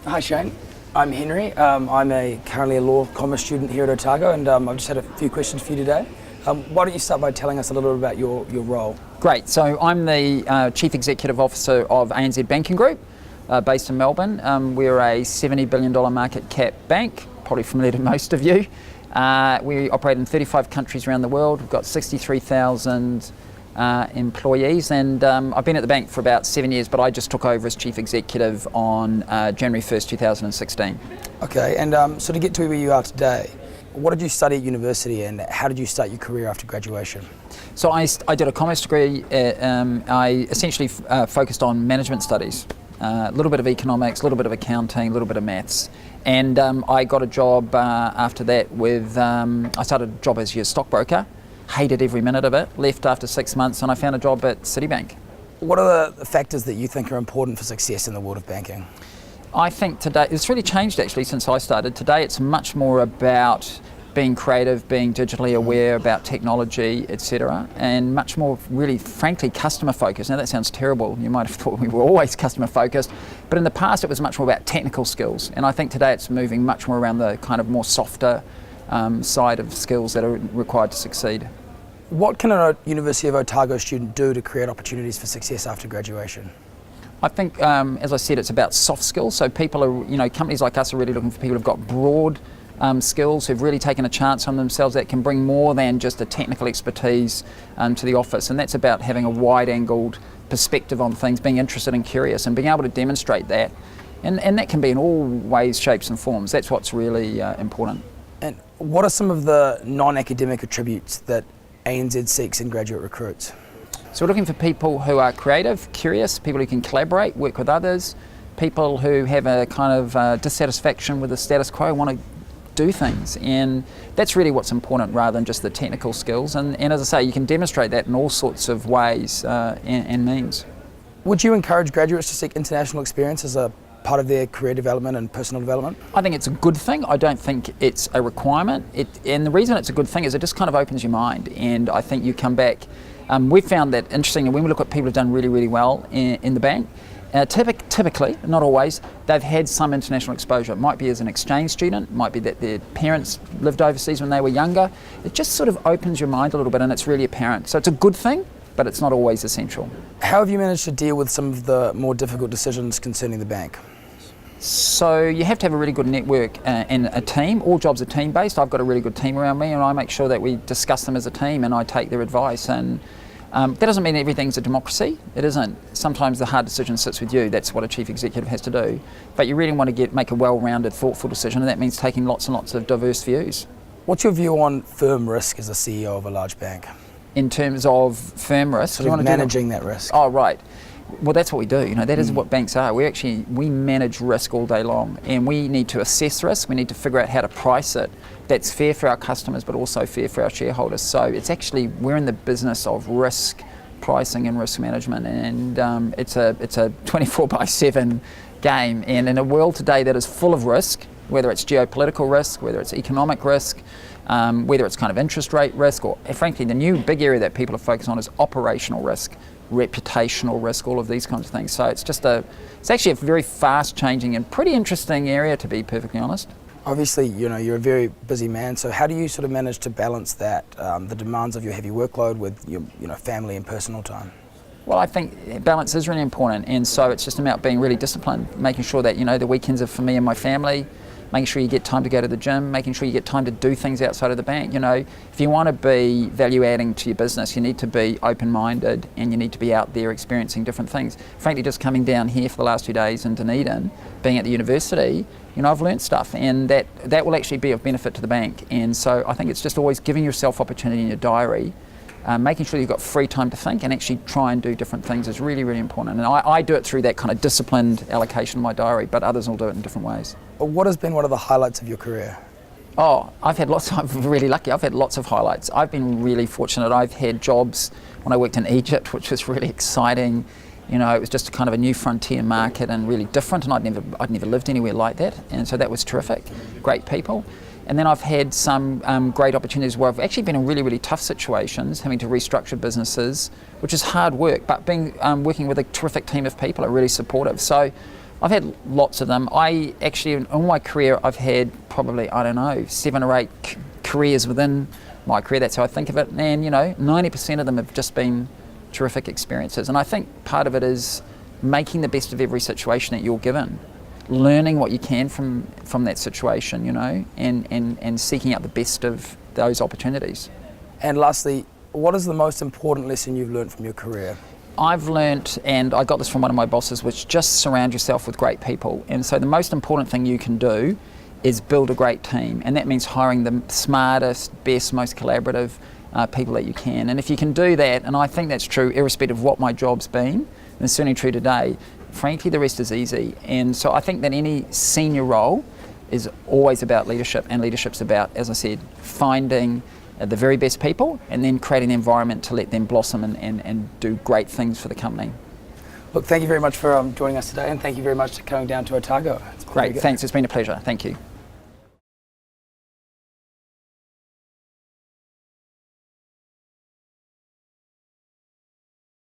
Hi Shane, I'm Henry. I'm currently a law commerce student here at Otago, and I've just had a few questions for you today. Why don't you start by telling us a little bit about your role? Great, so I'm the Chief Executive Officer of ANZ Banking Group, based in Melbourne. We're a $70 billion market cap bank, probably familiar to most of you. We operate in 35 countries around the world. We've got 63,000 employees, and I've been at the bank for about 7 years, but I just took over as Chief Executive on January 1st, 2016. Okay, and so to get to where you are today, what did you study at university and how did you start your career after graduation? So I did a commerce degree. I essentially focused on management studies, a little bit of economics, a little bit of accounting, a little bit of maths. And I got a job after that with, I started a job as a stockbroker, hated every minute of it, left after 6 months, and I found a job at Citibank. What are the factors that you think are important for success in the world of banking? I think today, it's really changed actually since I started. Today it's much more about being creative, being digitally aware about technology, etc., and much more really, frankly, customer focused. Now that sounds terrible, you might have thought we were always customer focused, but in the past it was much more about technical skills, and I think today it's moving much more around the kind of more softer side of skills that are required to succeed. What can a University of Otago student do to create opportunities for success after graduation? I think, as I said, it's about soft skills. So people are, companies like us are really looking for people who've got broad skills, who've really taken a chance on themselves, that can bring more than just a technical expertise to the office. And that's about having a wide-angled perspective on things, being interested and curious, and being able to demonstrate that. And that can be in all ways, shapes and forms. That's what's really important. And what are some of the non-academic attributes that ANZ seeks in graduate recruits? So we're looking for people who are creative, curious, people who can collaborate, work with others, people who have a kind of dissatisfaction with the status quo, want to do things, and that's really what's important rather than just the technical skills. And as I say, you can demonstrate that in all sorts of ways and means. Would you encourage graduates to seek international experience as a part of their career development and personal development? I think it's a good thing. I don't think it's a requirement. And the reason it's a good thing is it just kind of opens your mind, and I think you come back. We've found that interesting, and when we look at people who've done really, really well in the bank, typically, not always, they've had some international exposure. It might be as an exchange student, it might be that their parents lived overseas when they were younger. It just sort of opens your mind a little bit, and it's really apparent. So it's a good thing, but it's not always essential. How have you managed to deal with some of the more difficult decisions concerning the bank? So you have to have a really good network and a team. All jobs are team-based. I've got a really good team around me, and I make sure that we discuss them as a team and I take their advice. And that doesn't mean everything's a democracy. It isn't. Sometimes the hard decision sits with you. That's what a chief executive has to do. But you really want to make a well-rounded, thoughtful decision, and that means taking lots and lots of diverse views. What's your view on firm risk as a CEO of a large bank? In terms of firm risk? Sort of managing that risk. Oh, right. Well, that's what we do. That is what banks are. We manage risk all day long, and we need to assess risk. We need to figure out how to price it that's fair for our customers, but also fair for our shareholders. So it's actually, we're in the business of risk pricing and risk management, and it's a 24/7 game. And in a world today that is full of risk, whether it's geopolitical risk, whether it's economic risk, whether it's kind of interest rate risk, or frankly, the new big area that people are focused on is operational risk, reputational risk, all of these kinds of things. So it's actually a very fast changing and pretty interesting area, to be perfectly honest. Obviously, you're a very busy man, so how do you sort of manage to balance that, the demands of your heavy workload with your family and personal time? Well, I think balance is really important, and so it's just about being really disciplined, making sure that the weekends are for me and my family, making sure you get time to go to the gym, making sure you get time to do things outside of the bank. If you want to be value adding to your business, you need to be open-minded, and you need to be out there experiencing different things. Frankly, just coming down here for the last 2 days in Dunedin, being at the university, I've learned stuff, and that will actually be of benefit to the bank. And so I think it's just always giving yourself opportunity in your diary, making sure you've got free time to think and actually try and do different things is really, really important. And I do it through that kind of disciplined allocation of my diary, but others will do it in different ways. What has been one of the highlights of your career? Oh, I'm really lucky. I've had lots of highlights. I've been really fortunate. I've had jobs when I worked in Egypt, which was really exciting. It was just kind of a new frontier market and really different, and I'd never lived anywhere like that, and so that was terrific. Great people. And then I've had some great opportunities where I've actually been in really, really tough situations, having to restructure businesses, which is hard work, but working with a terrific team of people are really supportive. So I've had lots of them. I actually, in all my career, I've had probably, I don't know, 7 or 8 careers within my career. That's how I think of it. And, 90% of them have just been terrific experiences. And I think part of it is making the best of every situation that you're given, learning what you can from that situation, and seeking out the best of those opportunities. And lastly, what is the most important lesson you've learned from your career? I've learnt, and I got this from one of my bosses, which just surround yourself with great people. And so the most important thing you can do is build a great team. And that means hiring the smartest, best, most collaborative people that you can. And if you can do that, and I think that's true irrespective of what my job's been, and it's certainly true today, frankly, the rest is easy. And so I think that any senior role is always about leadership, and leadership's about, as I said, finding the very best people and then creating an environment to let them blossom and do great things for the company. Look, thank you very much for joining us today, and thank you very much for coming down to Otago. Great, thanks, it's been a pleasure, thank you.